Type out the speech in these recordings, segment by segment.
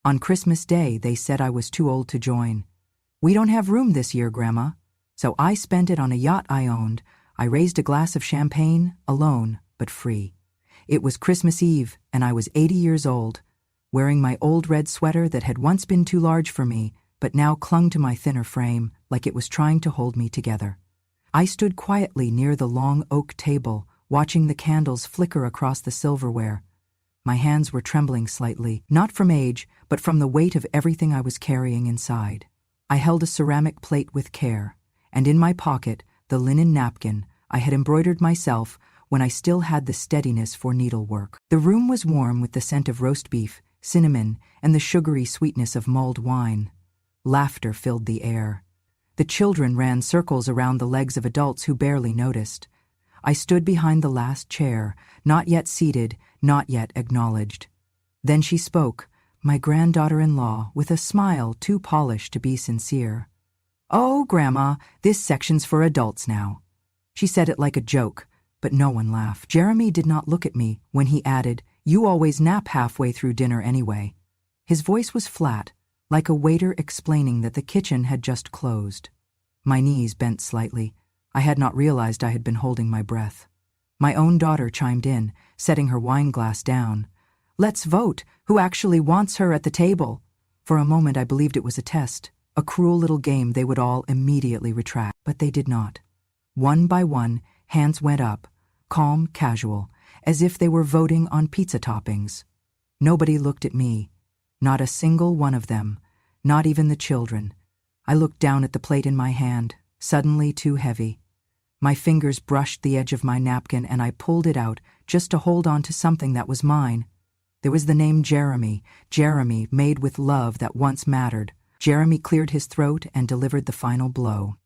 On Christmas Day, they said I was too old to join. "We don't have room this year, Grandma." So I spent it on a yacht I owned. I raised a glass of champagne, alone, but free. It was Christmas Eve, and I was 80 years old, wearing my old red sweater that had once been too large for me, but now clung to my thinner frame like it was trying to hold me together. I stood quietly near the long oak table, watching the candles flicker across the silverware. My hands were trembling slightly, not from age, but from the weight of everything I was carrying inside. I held a ceramic plate with care, and in my pocket, the linen napkin I had embroidered myself when I still had the steadiness for needlework. The room was warm with the scent of roast beef, cinnamon, and the sugary sweetness of mulled wine. Laughter filled the air. The children ran circles around the legs of adults who barely noticed. I stood behind the last chair, not yet seated, not yet acknowledged. Then she spoke, my granddaughter-in-law, with a smile too polished to be sincere. "Oh, Grandma, this section's for adults now." She said it like a joke, but no one laughed. Jeremy did not look at me when he added, "You always nap halfway through dinner anyway." His voice was flat, like a waiter explaining that the kitchen had just closed. My knees bent slightly. I had not realized I had been holding my breath. My own daughter chimed in, setting her wine glass down. "Let's vote. Who actually wants her at the table?" For a moment I believed it was a test, a cruel little game they would all immediately retract, but they did not. One by one, hands went up, calm, casual, as if they were voting on pizza toppings. Nobody looked at me, not a single one of them, not even the children. I looked down at the plate in my hand, suddenly too heavy. My fingers brushed the edge of my napkin and I pulled it out just to hold on to something that was mine. There was the name Jeremy, Jeremy made with love that once mattered. Jeremy cleared his throat and delivered the final blow.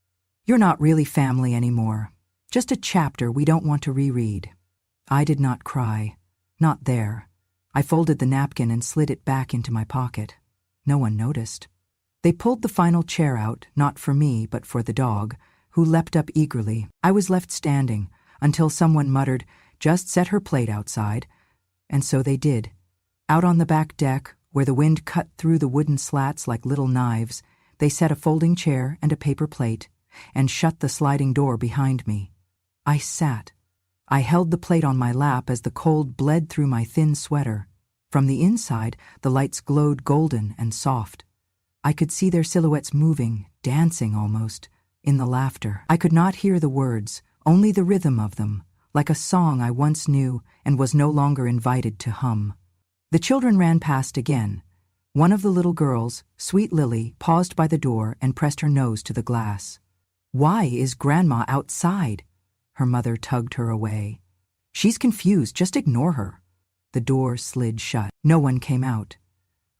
"You're not really family anymore. Just a chapter we don't want to reread." I did not cry. Not there. I folded the napkin and slid it back into my pocket. No one noticed. They pulled the final chair out, not for me, but for the dog, who leapt up eagerly. I was left standing until someone muttered, "Just set her plate outside." And so they did. Out on the back deck, where the wind cut through the wooden slats like little knives, they set a folding chair and a paper plate, and shut the sliding door behind me. I sat. I held the plate on my lap as the cold bled through my thin sweater. From the inside, the lights glowed golden and soft. I could see their silhouettes moving, dancing almost, in the laughter. I could not hear the words, only the rhythm of them, like a song I once knew and was no longer invited to hum. The children ran past again. One of the little girls, sweet Lily, paused by the door and pressed her nose to the glass. "Why is Grandma outside?" Her mother tugged her away. "She's confused, just ignore her." The door slid shut. No one came out.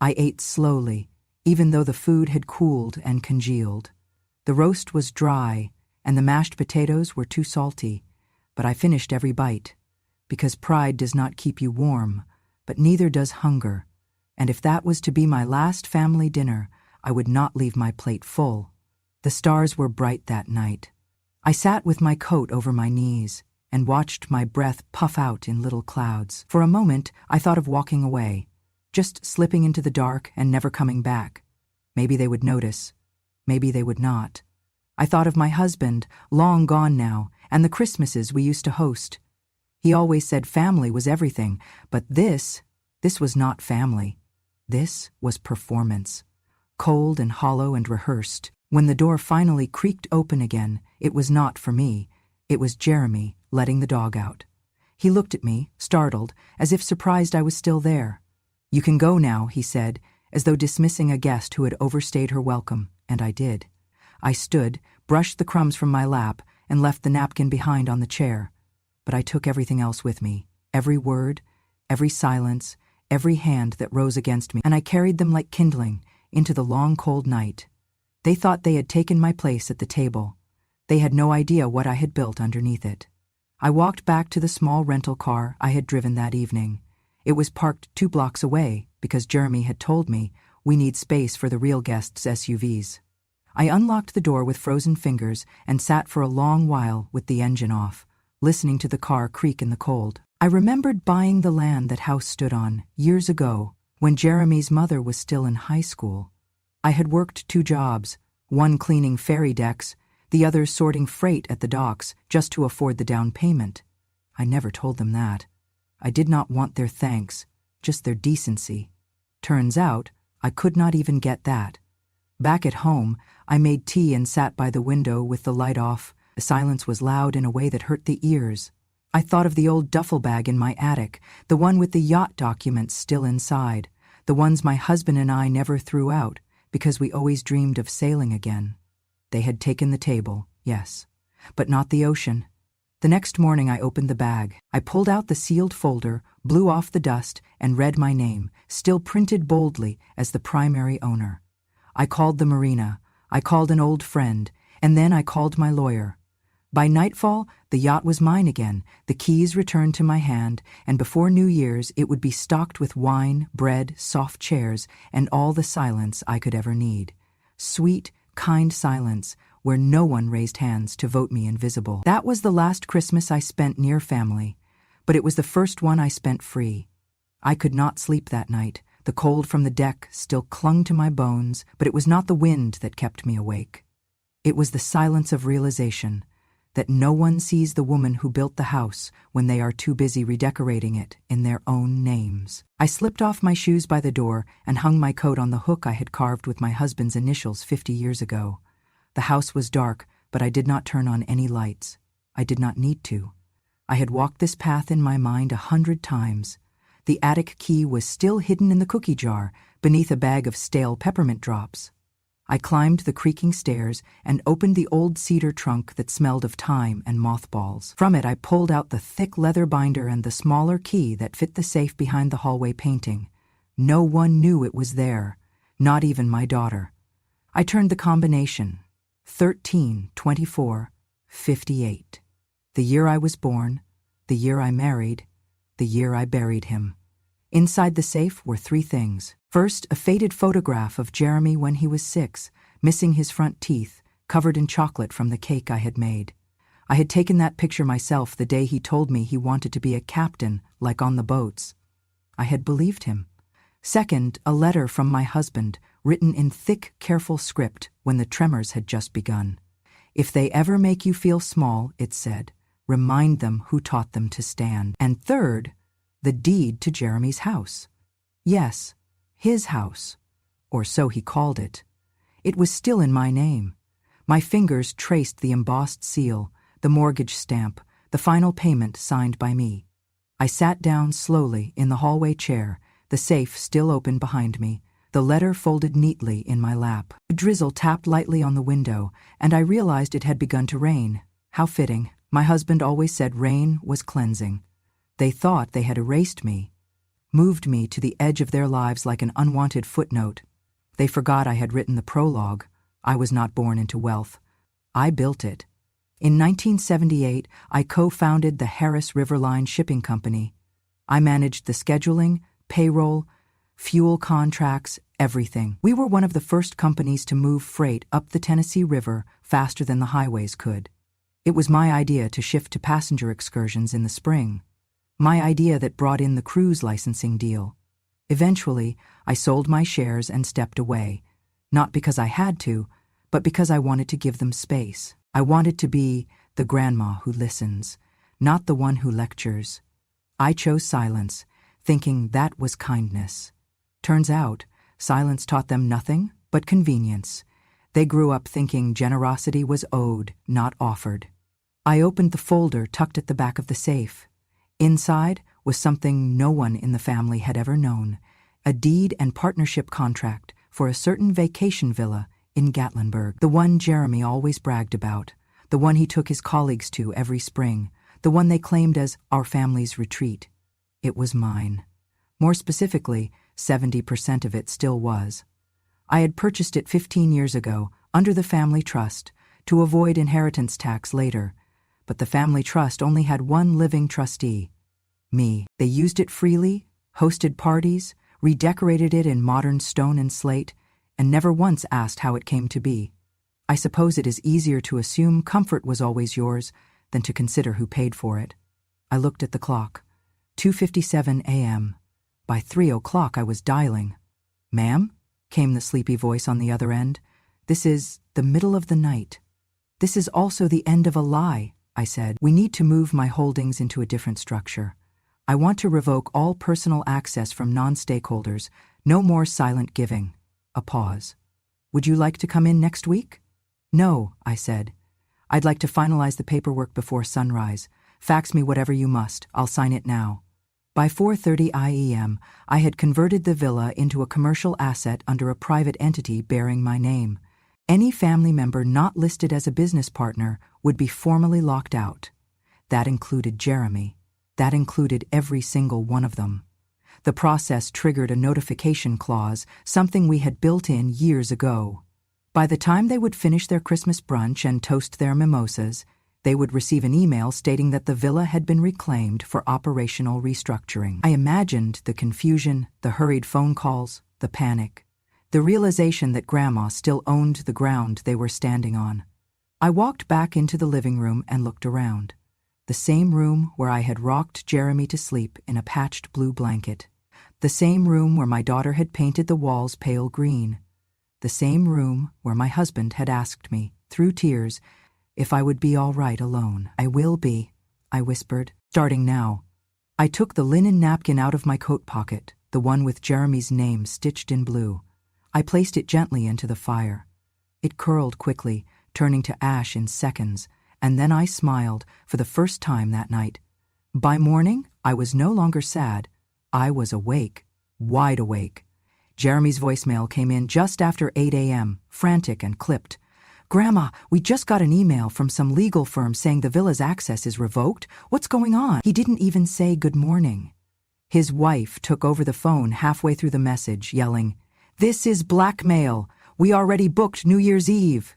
I ate slowly, even though the food had cooled and congealed. The roast was dry, and the mashed potatoes were too salty, but I finished every bite, because pride does not keep you warm, but neither does hunger, and if that was to be my last family dinner, I would not leave my plate full. The stars were bright that night. I sat with my coat over my knees and watched my breath puff out in little clouds. For a moment, I thought of walking away, just slipping into the dark and never coming back. Maybe they would notice. Maybe they would not. I thought of my husband, long gone now, and the Christmases we used to host. He always said family was everything, but this was not family. This was performance. Cold and hollow and rehearsed. When the door finally creaked open again, it was not for me. It was Jeremy letting the dog out. He looked at me, startled, as if surprised I was still there. "You can go now," he said, as though dismissing a guest who had overstayed her welcome, and I did. I stood, brushed the crumbs from my lap, and left the napkin behind on the chair. But I took everything else with me, every word, every silence, every hand that rose against me, and I carried them like kindling into the long cold night. They thought they had taken my place at the table. They had no idea what I had built underneath it. I walked back to the small rental car I had driven that evening. It was parked 2 blocks away because Jeremy had told me we need space for the real guests' SUVs. I unlocked the door with frozen fingers and sat for a long while with the engine off, listening to the car creak in the cold. I remembered buying the land that house stood on years ago when Jeremy's mother was still in high school. I had worked 2 jobs, one cleaning ferry decks, the other sorting freight at the docks just to afford the down payment. I never told them that. I did not want their thanks, just their decency. Turns out, I could not even get that. Back at home, I made tea and sat by the window with the light off. The silence was loud in a way that hurt the ears. I thought of the old duffel bag in my attic, the one with the yacht documents still inside, the ones my husband and I never threw out because we always dreamed of sailing again. They had taken the table, yes, but not the ocean. The next morning I opened the bag. I pulled out the sealed folder, blew off the dust, and read my name, still printed boldly as the primary owner. I called the marina, I called an old friend, and then I called my lawyer. By nightfall, the yacht was mine again, the keys returned to my hand, and before New Year's it would be stocked with wine, bread, soft chairs, and all the silence I could ever need. Sweet, kind silence, where no one raised hands to vote me invisible. That was the last Christmas I spent near family, but it was the first one I spent free. I could not sleep that night. The cold from the deck still clung to my bones, but it was not the wind that kept me awake. It was the silence of realization that no one sees the woman who built the house when they are too busy redecorating it in their own names. I slipped off my shoes by the door and hung my coat on the hook I had carved with my husband's initials 50 years ago. The house was dark, but I did not turn on any lights. I did not need to. I had walked this path in my mind 100 times. The attic key was still hidden in the cookie jar, beneath a bag of stale peppermint drops. I climbed the creaking stairs and opened the old cedar trunk that smelled of thyme and mothballs. From it I pulled out the thick leather binder and the smaller key that fit the safe behind the hallway painting. No one knew it was there, not even my daughter. I turned the combination. 13, 24, 58. The year I was born, the year I married, the year I buried him. Inside the safe were 3 things. First, a faded photograph of Jeremy when he was 6, missing his front teeth, covered in chocolate from the cake I had made. I had taken that picture myself the day he told me he wanted to be a captain, like on the boats. I had believed him. Second, a letter from my husband, written in thick, careful script when the tremors had just begun. If they ever make you feel small, it said, remind them who taught them to stand. And third, the deed to Jeremy's house. Yes, his house, or so he called it. It was still in my name. My fingers traced the embossed seal, the mortgage stamp, the final payment signed by me. I sat down slowly in the hallway chair, the safe still open behind me, the letter folded neatly in my lap. A drizzle tapped lightly on the window, and I realized it had begun to rain. How fitting. My husband always said rain was cleansing. They thought they had erased me, moved me to the edge of their lives like an unwanted footnote. They forgot I had written the prologue. I was not born into wealth. I built it. In 1978, I co-founded the Harris River Line Shipping Company. I managed the scheduling, payroll, fuel contracts, everything. We were one of the first companies to move freight up the Tennessee River faster than the highways could. It was my idea to shift to passenger excursions in the spring. My idea that brought in the cruise licensing deal. Eventually, I sold my shares and stepped away, not because I had to, but because I wanted to give them space. I wanted to be the grandma who listens, not the one who lectures. I chose silence, thinking that was kindness. Turns out, silence taught them nothing but convenience. They grew up thinking generosity was owed, not offered. I opened the folder tucked at the back of the safe. Inside was something no one in the family had ever known, a deed and partnership contract for a certain vacation villa in Gatlinburg, the one Jeremy always bragged about, the one he took his colleagues to every spring, the one they claimed as our family's retreat. It was mine. More specifically, 70% of it still was. I had purchased it 15 years ago, under the family trust, to avoid inheritance tax later, but the family trust only had one living trustee, me. They used it freely, hosted parties, redecorated it in modern stone and slate, and never once asked how it came to be. I suppose it is easier to assume comfort was always yours than to consider who paid for it. I looked at the clock. 2:57 a.m. By 3 o'clock I was dialing. "Ma'am?" came the sleepy voice on the other end. "This is the middle of the night." "This is also the end of a lie," I said. "We need to move my holdings into a different structure. I want to revoke all personal access from non-stakeholders. No more silent giving." A pause. "Would you like to come in next week?" "No," I said. "I'd like to finalize the paperwork before sunrise. Fax me whatever you must. I'll sign it now." By 4:30 IEM, I had converted the villa into a commercial asset under a private entity bearing my name. Any family member not listed as a business partner would be formally locked out. That included Jeremy. That included every single one of them. The process triggered a notification clause, something we had built in years ago. By the time they would finish their Christmas brunch and toast their mimosas, they would receive an email stating that the villa had been reclaimed for operational restructuring. I imagined the confusion, the hurried phone calls, the panic, the realization that Grandma still owned the ground they were standing on. I walked back into the living room and looked around. The same room where I had rocked Jeremy to sleep in a patched blue blanket. The same room where my daughter had painted the walls pale green. The same room where my husband had asked me, through tears, if I would be all right alone. "I will be," I whispered, "starting now." I took the linen napkin out of my coat pocket, the one with Jeremy's name stitched in blue. I placed it gently into the fire. It curled quickly, turning to ash in seconds, and then I smiled for the first time that night. By morning, I was no longer sad. I was awake, wide awake. Jeremy's voicemail came in just after 8 a.m., frantic and clipped. "Grandma, we just got an email from some legal firm saying the villa's access is revoked. What's going on?" He didn't even say good morning. His wife took over the phone halfway through the message, yelling, "This is blackmail. We already booked New Year's Eve."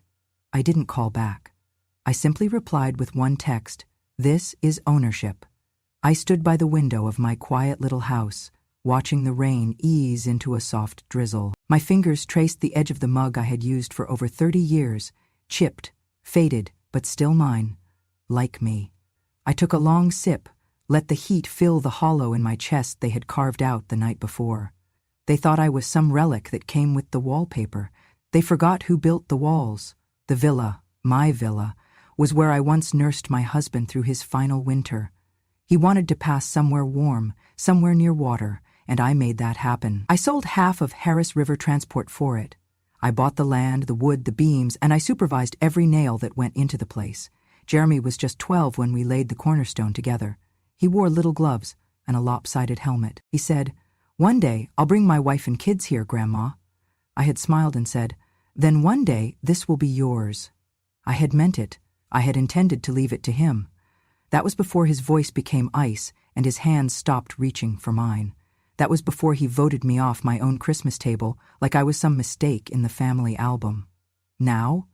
I didn't call back. I simply replied with one text, "This is ownership." I stood by the window of my quiet little house, watching the rain ease into a soft drizzle. My fingers traced the edge of the mug I had used for over 30 years, chipped, faded, but still mine. Like me. I took a long sip, let the heat fill the hollow in my chest they had carved out the night before. They thought I was some relic that came with the wallpaper. They forgot who built the walls. The villa, my villa, was where I once nursed my husband through his final winter. He wanted to pass somewhere warm, somewhere near water, and I made that happen. I sold half of Harris River Transport for it. I bought the land, the wood, the beams, and I supervised every nail that went into the place. Jeremy was just 12 when we laid the cornerstone together. He wore little gloves and a lopsided helmet. He said, "One day, I'll bring my wife and kids here, Grandma." I had smiled and said, "Then one day, this will be yours." I had meant it. I had intended to leave it to him. That was before his voice became ice and his hands stopped reaching for mine. That was before he voted me off my own Christmas table like I was some mistake in the family album. Now,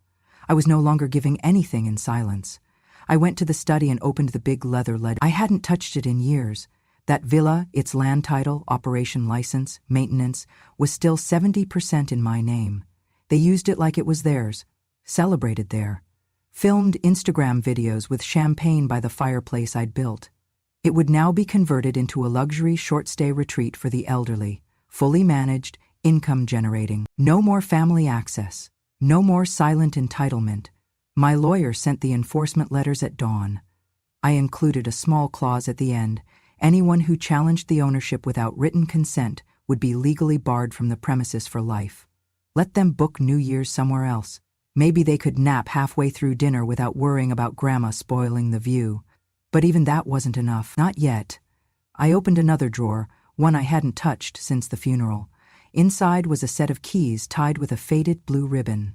I was no longer giving anything in silence. I went to the study and opened the big leather ledger. I hadn't touched it in years. That villa, its land title, operation license, maintenance, was still 70% in my name. They used it like it was theirs, celebrated there. Filmed Instagram videos with champagne by the fireplace I'd built. It would now be converted into a luxury short-stay retreat for the elderly, fully managed, income-generating. No more family access. No more silent entitlement. My lawyer sent the enforcement letters at dawn. I included a small clause at the end. Anyone who challenged the ownership without written consent would be legally barred from the premises for life. Let them book New Year's somewhere else. Maybe they could nap halfway through dinner without worrying about Grandma spoiling the view. But even that wasn't enough. Not yet. I opened another drawer, one I hadn't touched since the funeral. Inside was a set of keys tied with a faded blue ribbon.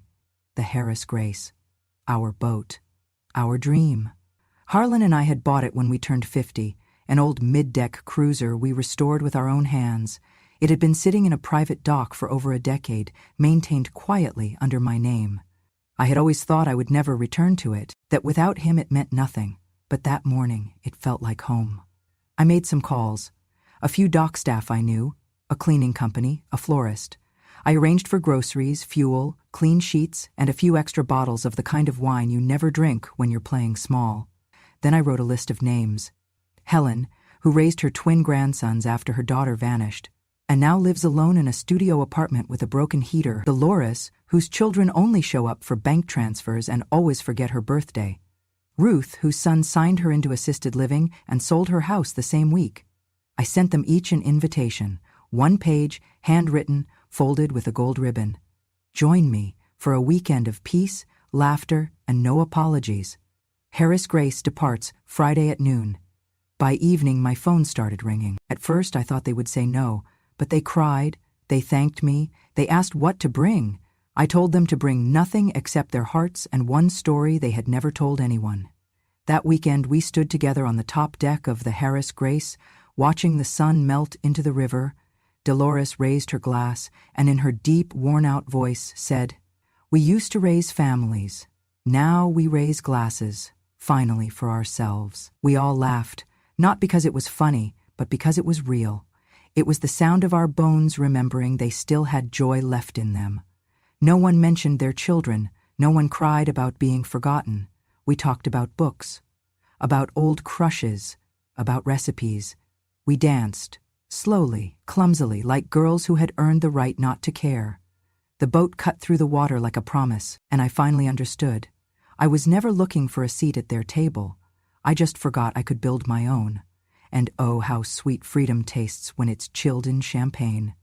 The Harris Grace. Our boat. Our dream. Harlan and I had bought it when we turned 50, an old mid-deck cruiser we restored with our own hands. It had been sitting in a private dock for over a decade, maintained quietly under my name. I had always thought I would never return to it, that without him it meant nothing, but that morning it felt like home. I made some calls. A few dock staff I knew, a cleaning company, a florist. I arranged for groceries, fuel, clean sheets, and a few extra bottles of the kind of wine you never drink when you're playing small. Then I wrote a list of names. Helen, who raised her twin grandsons after her daughter vanished, and now lives alone in a studio apartment with a broken heater. Dolores, whose children only show up for bank transfers and always forget her birthday. Ruth, whose son signed her into assisted living and sold her house the same week. I sent them each an invitation, one page, handwritten, folded with a gold ribbon. Join me for a weekend of peace, laughter, and no apologies. Harris Grace departs Friday at noon. By evening, my phone started ringing. At first, I thought they would say no, but they cried, they thanked me, they asked what to bring. I told them to bring nothing except their hearts and one story they had never told anyone. That weekend, we stood together on the top deck of the Harris Grace, watching the sun melt into the river. Dolores raised her glass and in her deep, worn-out voice said, "We used to raise families. Now we raise glasses, finally for ourselves." We all laughed, not because it was funny, but because it was real. It was the sound of our bones remembering they still had joy left in them. No one mentioned their children. No one cried about being forgotten. We talked about books, about old crushes, about recipes. We danced, slowly, clumsily, like girls who had earned the right not to care. The boat cut through the water like a promise, and I finally understood. I was never looking for a seat at their table. I just forgot I could build my own. And oh, how sweet freedom tastes when it's chilled in champagne.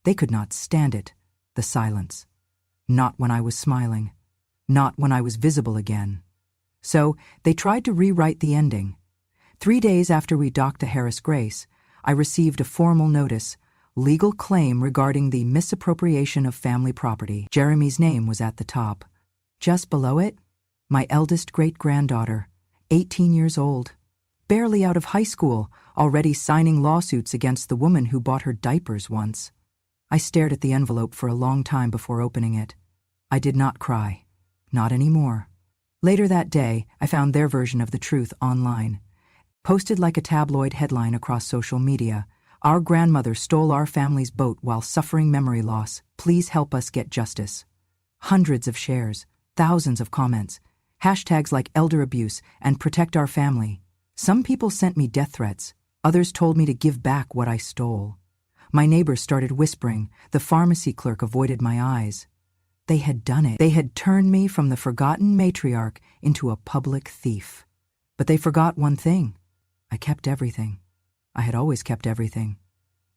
They could not stand it, the silence. Not when I was smiling. Not when I was visible again. So they tried to rewrite the ending. 3 days after we docked the Harris Grace, I received a formal notice, legal claim regarding the misappropriation of family property. Jeremy's name was at the top. Just below it, my eldest great-granddaughter, 18 years old, barely out of high school, already signing lawsuits against the woman who bought her diapers once. I stared at the envelope for a long time before opening it. I did not cry. Not anymore. Later that day, I found their version of the truth online. Posted like a tabloid headline across social media, "Our grandmother stole our family's boat while suffering memory loss. Please help us get justice." Hundreds of shares, thousands of comments, hashtags like elder abuse and protect our family. Some people sent me death threats. Others told me to give back what I stole. My neighbors started whispering. The pharmacy clerk avoided my eyes. They had done it. They had turned me from the forgotten matriarch into a public thief. But they forgot one thing. I kept everything. I had always kept everything.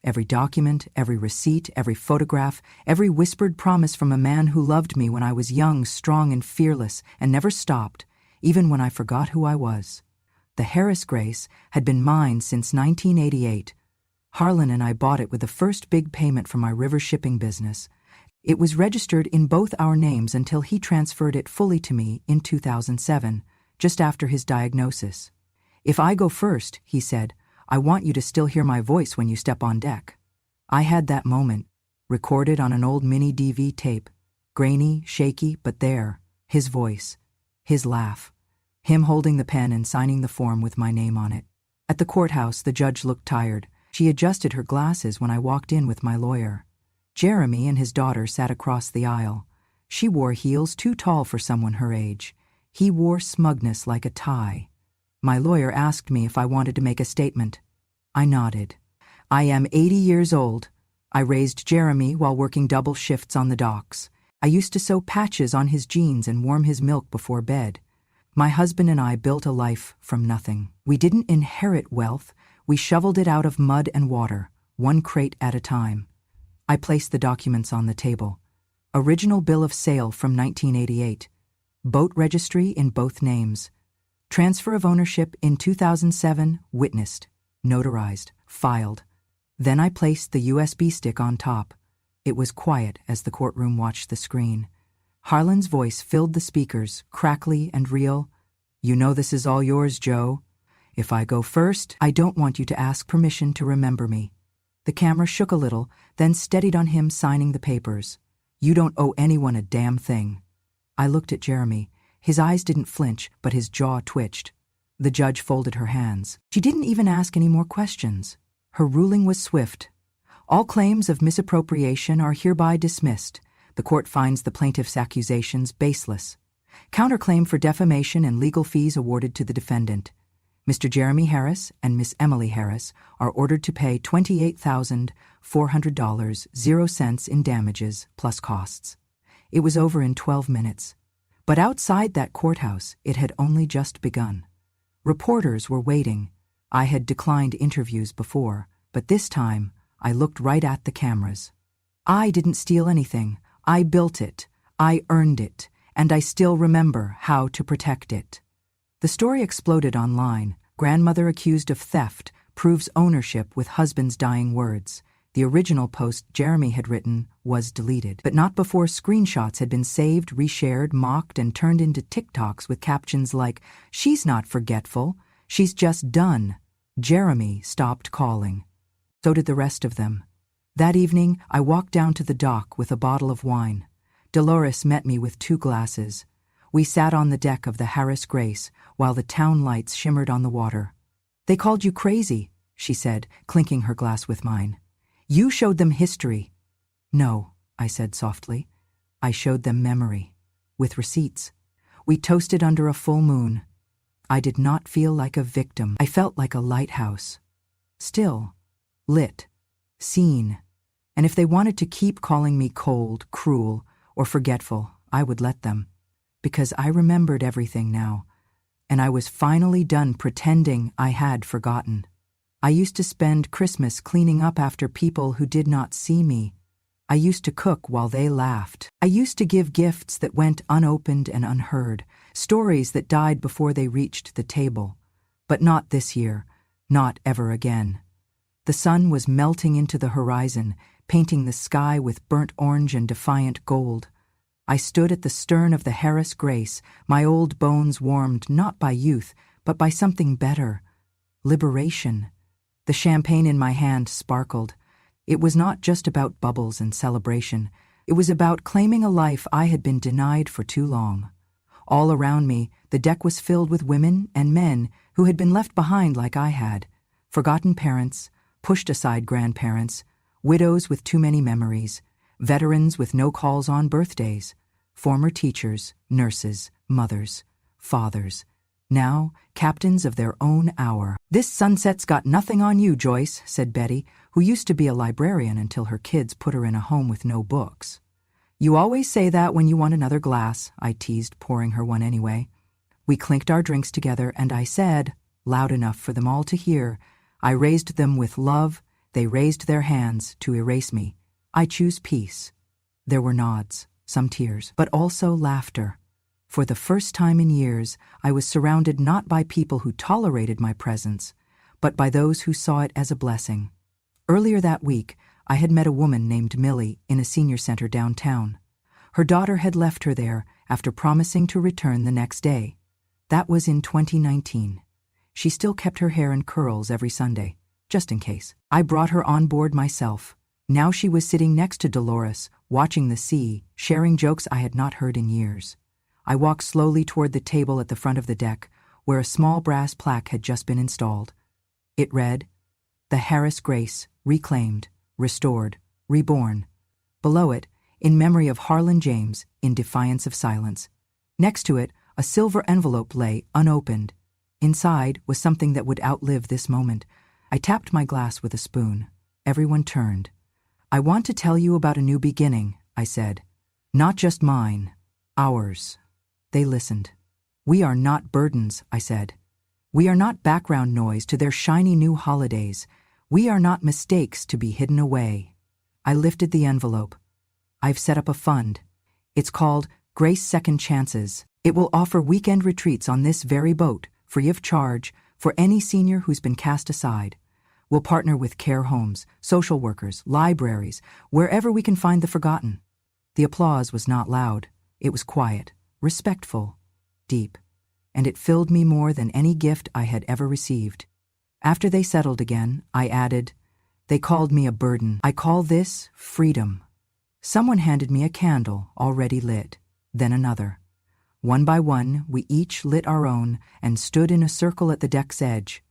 Every document, every receipt, every photograph, every whispered promise from a man who loved me when I was young, strong, and fearless, and never stopped, even when I forgot who I was. The Harris Grace had been mine since 1988. Harlan and I bought it with the first big payment from my river shipping business. It was registered in both our names until he transferred it fully to me in 2007, just after his diagnosis. "If I go first," he said, "I want you to still hear my voice when you step on deck." I had that moment, recorded on an old mini DV tape, grainy, shaky, but there, his voice, his laugh, him holding the pen and signing the form with my name on it. At the courthouse, the judge looked tired. She adjusted her glasses when I walked in with my lawyer. Jeremy and his daughter sat across the aisle. She wore heels too tall for someone her age. He wore smugness like a tie. My lawyer asked me if I wanted to make a statement. I nodded. "I am 80 years old. I raised Jeremy while working double shifts on the docks. I used to sew patches on his jeans and warm his milk before bed. My husband and I built a life from nothing. We didn't inherit wealth. We shoveled it out of mud and water, one crate at a time." I placed the documents on the table. Original bill of sale from 1988. Boat registry in both names. Transfer of ownership in 2007, witnessed, notarized, filed. Then I placed the USB stick on top. It was quiet as the courtroom watched the screen. Harlan's voice filled the speakers, crackly and real. "You know this is all yours, Joe. If I go first, I don't want you to ask permission to remember me." The camera shook a little, then steadied on him signing the papers. "You don't owe anyone a damn thing." I looked at Jeremy. His eyes didn't flinch, but his jaw twitched. The judge folded her hands. She didn't even ask any more questions. Her ruling was swift. "All claims of misappropriation are hereby dismissed. The court finds the plaintiff's accusations baseless. Counterclaim for defamation and legal fees awarded to the defendant. Mr. Jeremy Harris and Miss Emily Harris are ordered to pay $28,400, 0 cents in damages plus costs. It was over in 12 minutes. But outside that courthouse, it had only just begun. Reporters were waiting. I had declined interviews before, but this time I looked right at the cameras. I didn't steal anything. I built it. I earned it. And I still remember how to protect it. The story exploded online. Grandmother accused of theft proves ownership with husband's dying words. The original post Jeremy had written was deleted, but not before screenshots had been saved, reshared, mocked, and turned into TikToks with captions like, "She's not forgetful. She's just done. Jeremy stopped calling." So did the rest of them. That evening, I walked down to the dock with a bottle of wine. Dolores met me with 2 glasses. We sat on the deck of the Harris Grace while the town lights shimmered on the water. "They called you crazy," she said, clinking her glass with mine. "You showed them history." "No," I said softly. "I showed them memory. With receipts." We toasted under a full moon. I did not feel like a victim. I felt like a lighthouse. Still. Lit. Seen. And if they wanted to keep calling me cold, cruel, or forgetful, I would let them. Because I remembered everything now. And I was finally done pretending I had forgotten. I used to spend Christmas cleaning up after people who did not see me. I used to cook while they laughed. I used to give gifts that went unopened and unheard, stories that died before they reached the table. But not this year, not ever again. The sun was melting into the horizon, painting the sky with burnt orange and defiant gold. I stood at the stern of the Harris Grace, my old bones warmed not by youth, but by something better. Liberation. The champagne in my hand sparkled. It was not just about bubbles and celebration. It was about claiming a life I had been denied for too long. All around me, the deck was filled with women and men who had been left behind like I had. Forgotten parents, pushed aside grandparents, widows with too many memories, veterans with no calls on birthdays, former teachers, nurses, mothers, fathers, now captains of their own hour. "This sunset's got nothing on you, Joyce," said Betty, who used to be a librarian until her kids put her in a home with no books. "You always say that when you want another glass," I teased, pouring her one anyway. We clinked our drinks together, and I said, loud enough for them all to hear, "I raised them with love. They raised their hands to erase me. I choose peace." There were nods, some tears, but also laughter. For the first time in years, I was surrounded not by people who tolerated my presence, but by those who saw it as a blessing. Earlier that week, I had met a woman named Millie in a senior center downtown. Her daughter had left her there after promising to return the next day. That was in 2019. She still kept her hair in curls every Sunday, just in case. I brought her on board myself. Now she was sitting next to Dolores, watching the sea, sharing jokes I had not heard in years. I walked slowly toward the table at the front of the deck, where a small brass plaque had just been installed. It read, "The Harris Grace, reclaimed, restored, reborn." Below it, in memory of Harlan James, in defiance of silence. Next to it, a silver envelope lay, unopened. Inside was something that would outlive this moment. I tapped my glass with a spoon. Everyone turned. "I want to tell you about a new beginning," I said. "Not just mine, ours." They listened. "We are not burdens," I said. "We are not background noise to their shiny new holidays. We are not mistakes to be hidden away." I lifted the envelope. "I've set up a fund. It's called Grace Second Chances. It will offer weekend retreats on this very boat, free of charge, for any senior who's been cast aside. We'll partner with care homes, social workers, libraries, wherever we can find the forgotten." The applause was not loud. It was quiet, respectful, deep, and it filled me more than any gift I had ever received. After they settled again, I added, "They called me a burden. I call this freedom." Someone handed me a candle, already lit, then another. One by one, we each lit our own and stood in a circle at the deck's edge.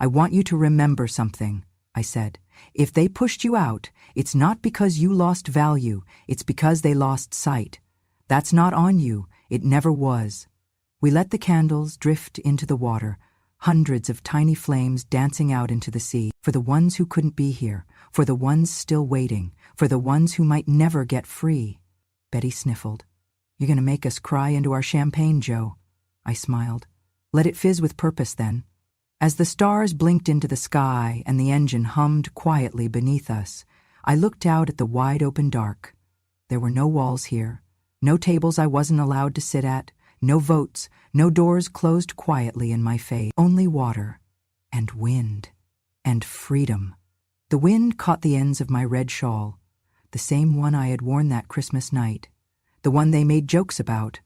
"I want you to remember something," I said. "If they pushed you out, it's not because you lost value, it's because they lost sight. That's not on you, it never was." We let the candles drift into the water. hundreds of tiny flames dancing out into the sea, for the ones who couldn't be here, for the ones still waiting, for the ones who might never get free. Betty sniffled. You're going to make us cry into our champagne, Joe. I smiled. Let it fizz with purpose, then. As the stars blinked into the sky and the engine hummed quietly beneath us, I looked out at the wide-open dark. There were no walls here, no tables I wasn't allowed to sit at, no votes, no doors closed quietly in my face. Only water, and wind, and freedom. The wind caught the ends of my red shawl, the same one I had worn that Christmas night, the one they made jokes about.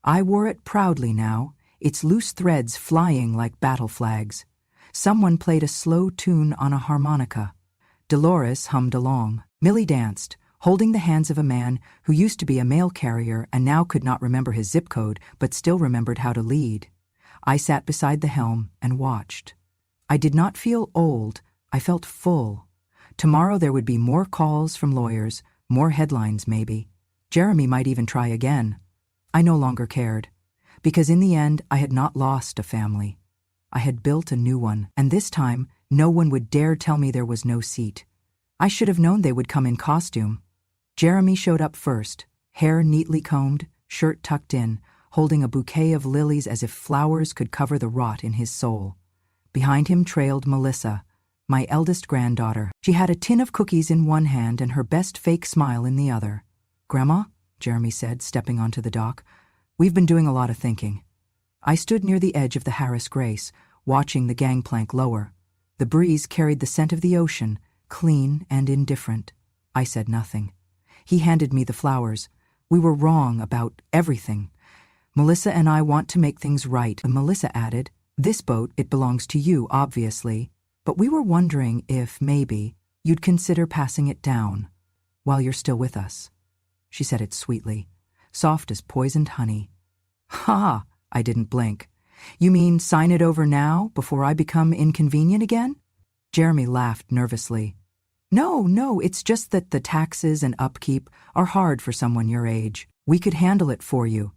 I wore it proudly now, its loose threads flying like battle flags. Someone played a slow tune on a harmonica. Dolores hummed along. Millie danced, holding the hands of a man who used to be a mail carrier and now could not remember his zip code but still remembered how to lead. I sat beside the helm and watched. I did not feel old, I felt full. Tomorrow there would be more calls from lawyers, more headlines maybe. Jeremy might even try again. I no longer cared, because in the end I had not lost a family. I had built a new one, and this time no one would dare tell me there was no seat. I should have known they would come in costume. Jeremy showed up first, hair neatly combed, shirt tucked in, holding a bouquet of lilies as if flowers could cover the rot in his soul. Behind him trailed Melissa, my eldest granddaughter. She had a tin of cookies in one hand and her best fake smile in the other. Grandma, Jeremy said, stepping onto the dock, we've been doing a lot of thinking. I stood near the edge of the Harris Grace, watching the gangplank lower. The breeze carried the scent of the ocean, clean and indifferent. I said nothing. He handed me the flowers. We were wrong about everything. Melissa and I want to make things right. And Melissa added, this boat, it belongs to you, obviously, but we were wondering if, maybe, you'd consider passing it down while you're still with us. She said it sweetly, soft as poisoned honey. Ha! I didn't blink. You mean sign it over now, before I become inconvenient again? Jeremy laughed nervously. No, it's just that the taxes and upkeep are hard for someone your age. We could handle it for you.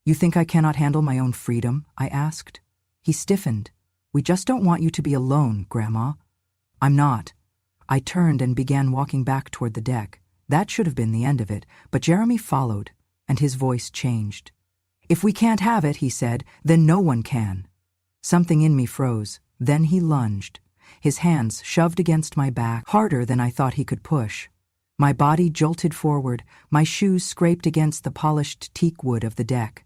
You think I cannot handle my own freedom? I asked. He stiffened. We just don't want you to be alone, Grandma. I'm not. I turned and began walking back toward the deck. That should have been the end of it, but Jeremy followed, and his voice changed. If we can't have it, he said, then no one can. Something in me froze. Then he lunged. His hands shoved against my back, harder than I thought he could push. My body jolted forward, my shoes scraped against the polished teak wood of the deck.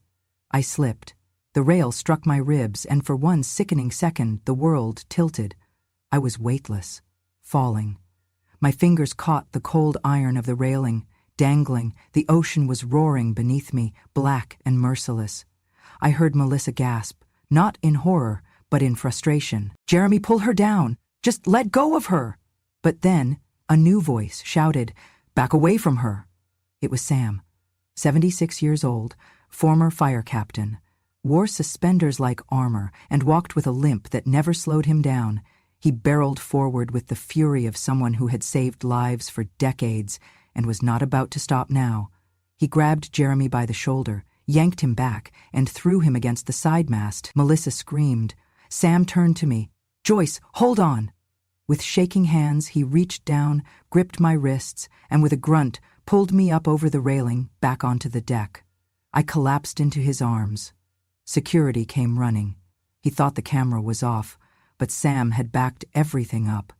I slipped. The rail struck my ribs, and for one sickening second, the world tilted. I was weightless, falling. My fingers caught the cold iron of the railing, dangling. The ocean was roaring beneath me, black and merciless. I heard Melissa gasp, not in horror, but in frustration. Jeremy, pull her down. Just let go of her. But then, a new voice shouted, back away from her. It was Sam, 76 years old, former fire captain, wore suspenders like armor and walked with a limp that never slowed him down. He barreled forward with the fury of someone who had saved lives for decades and was not about to stop now. He grabbed Jeremy by the shoulder, yanked him back, and threw him against the side mast. Melissa screamed. Sam turned to me. Joyce, hold on. With shaking hands, he reached down, gripped my wrists, and with a grunt, pulled me up over the railing, back onto the deck. I collapsed into his arms. Security came running. He thought the camera was off, but Sam had backed everything up.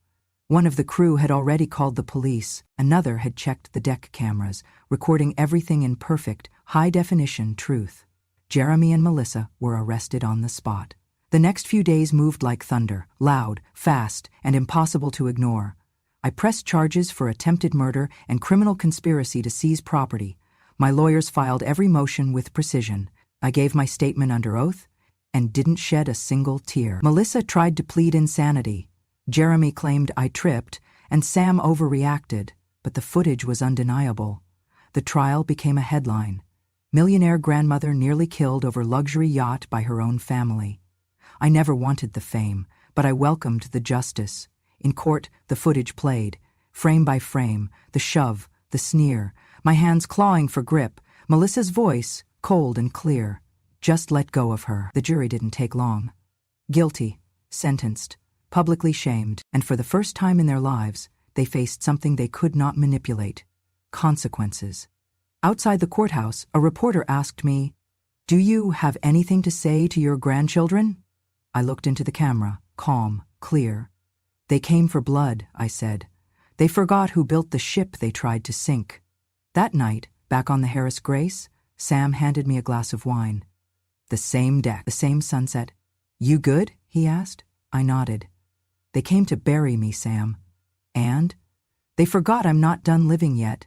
One of the crew had already called the police. Another had checked the deck cameras, recording everything in perfect, high-definition truth. Jeremy and Melissa were arrested on the spot. The next few days moved like thunder, loud, fast, and impossible to ignore. I pressed charges for attempted murder and criminal conspiracy to seize property. My lawyers filed every motion with precision. I gave my statement under oath and didn't shed a single tear. Melissa tried to plead insanity. Jeremy claimed I tripped, and Sam overreacted, but the footage was undeniable. The trial became a headline. Millionaire grandmother nearly killed over luxury yacht by her own family. I never wanted the fame, but I welcomed the justice. In court, the footage played, frame by frame, the shove, the sneer, my hands clawing for grip, Melissa's voice, cold and clear. Just let go of her. The jury didn't take long. Guilty, sentenced, publicly shamed, and for the first time in their lives, they faced something they could not manipulate: consequences. Outside the courthouse, a reporter asked me, "Do you have anything to say to your grandchildren?" I looked into the camera, calm, clear. "They came for blood," I said. "They forgot who built the ship they tried to sink." That night, back on the Harris Grace, Sam handed me a glass of wine. The same deck, the same sunset. "You good?" he asked. I nodded. "They came to bury me, Sam. And? They forgot I'm not done living yet."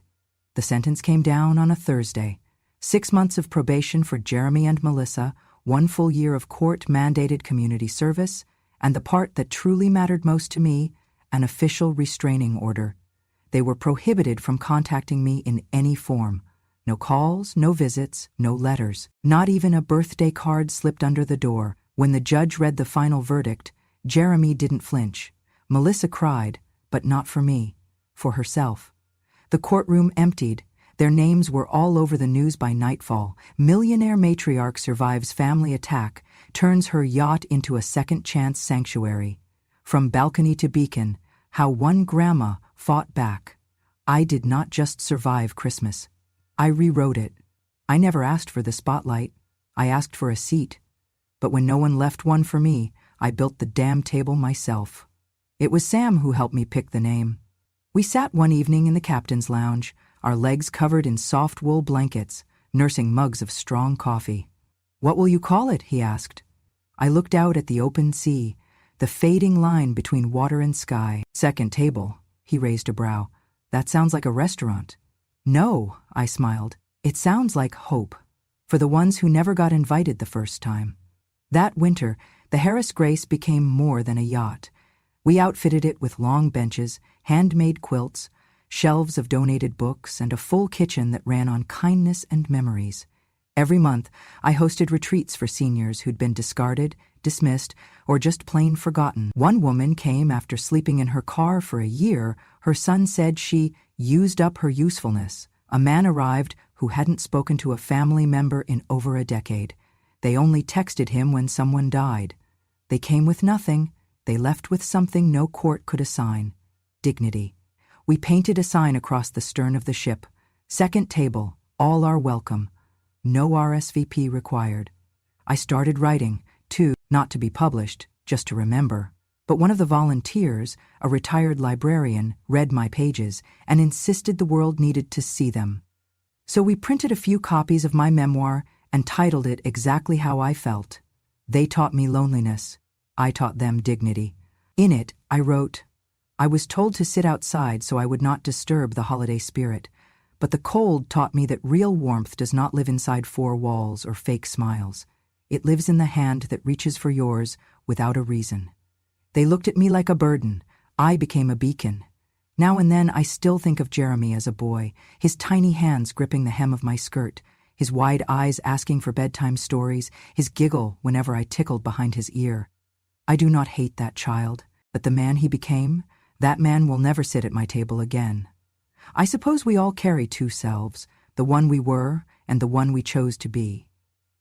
The sentence came down on a Thursday. 6 months of probation for Jeremy and Melissa, 1 full year of court-mandated community service, and the part that truly mattered most to me, an official restraining order. They were prohibited from contacting me in any form. No calls, no visits, no letters. Not even a birthday card slipped under the door. When the judge read the final verdict, Jeremy didn't flinch. Melissa cried, but not for me, for herself. The courtroom emptied. Their names were all over the news by nightfall. Millionaire matriarch survives family attack, turns her yacht into a second-chance sanctuary. From balcony to beacon, how one grandma fought back. I did not just survive Christmas. I rewrote it. I never asked for the spotlight. I asked for a seat. But when no one left one for me, I built the damn table myself. It was Sam who helped me pick the name. We sat one evening in the captain's lounge, our legs covered in soft wool blankets, nursing mugs of strong coffee. "What will you call it?" he asked. I looked out at the open sea, the fading line between water and sky. "Second table," he raised a brow. "That sounds like a restaurant." "No," I smiled. "It sounds like hope, for the ones who never got invited the first time." That winter, the Harris Grace became more than a yacht. We outfitted it with long benches, handmade quilts, shelves of donated books, and a full kitchen that ran on kindness and memories. Every month, I hosted retreats for seniors who'd been discarded, dismissed, or just plain forgotten. One woman came after sleeping in her car for a year. Her son said she used up her usefulness. A man arrived who hadn't spoken to a family member in over a decade. They only texted him when someone died. They came with nothing. They left with something no court could assign: dignity. We painted a sign across the stern of the ship: "Second table, all are welcome. No RSVP required." I started writing, too, not to be published, just to remember. But one of the volunteers, a retired librarian, read my pages and insisted the world needed to see them. So we printed a few copies of my memoir and titled it exactly how I felt. They taught me loneliness. I taught them dignity. In it, I wrote, "I was told to sit outside so I would not disturb the holiday spirit, but the cold taught me that real warmth does not live inside 4 walls or fake smiles. It lives in the hand that reaches for yours without a reason." They looked at me like a burden. I became a beacon. Now and then I still think of Jeremy as a boy, his tiny hands gripping the hem of my skirt, his wide eyes asking for bedtime stories, his giggle whenever I tickled behind his ear. I do not hate that child, but the man he became, that man will never sit at my table again. I suppose we all carry 2 selves, the one we were and the one we chose to be.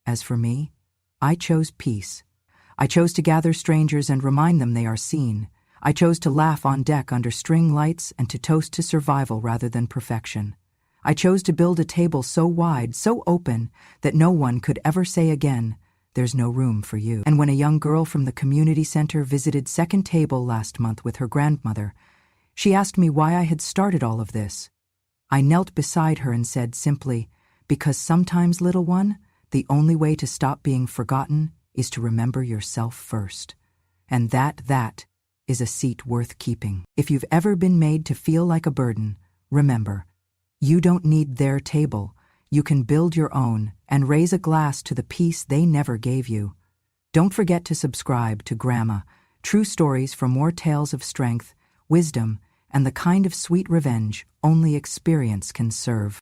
As for me, I chose peace. I chose to gather strangers and remind them they are seen. I chose to laugh on deck under string lights and to toast to survival rather than perfection. I chose to build a table so wide, so open, that no one could ever say again, "There's no room for you." And when a young girl from the community center visited second table last month with her grandmother, she asked me why I had started all of this. I knelt beside her and said simply, "Because sometimes, little one, the only way to stop being forgotten is to remember yourself first. And that is a seat worth keeping." If you've ever been made to feel like a burden, remember, you don't need their table. You can build your own and raise a glass to the peace they never gave you. Don't forget to subscribe to Grandma, true stories for more tales of strength, wisdom, and the kind of sweet revenge only experience can serve.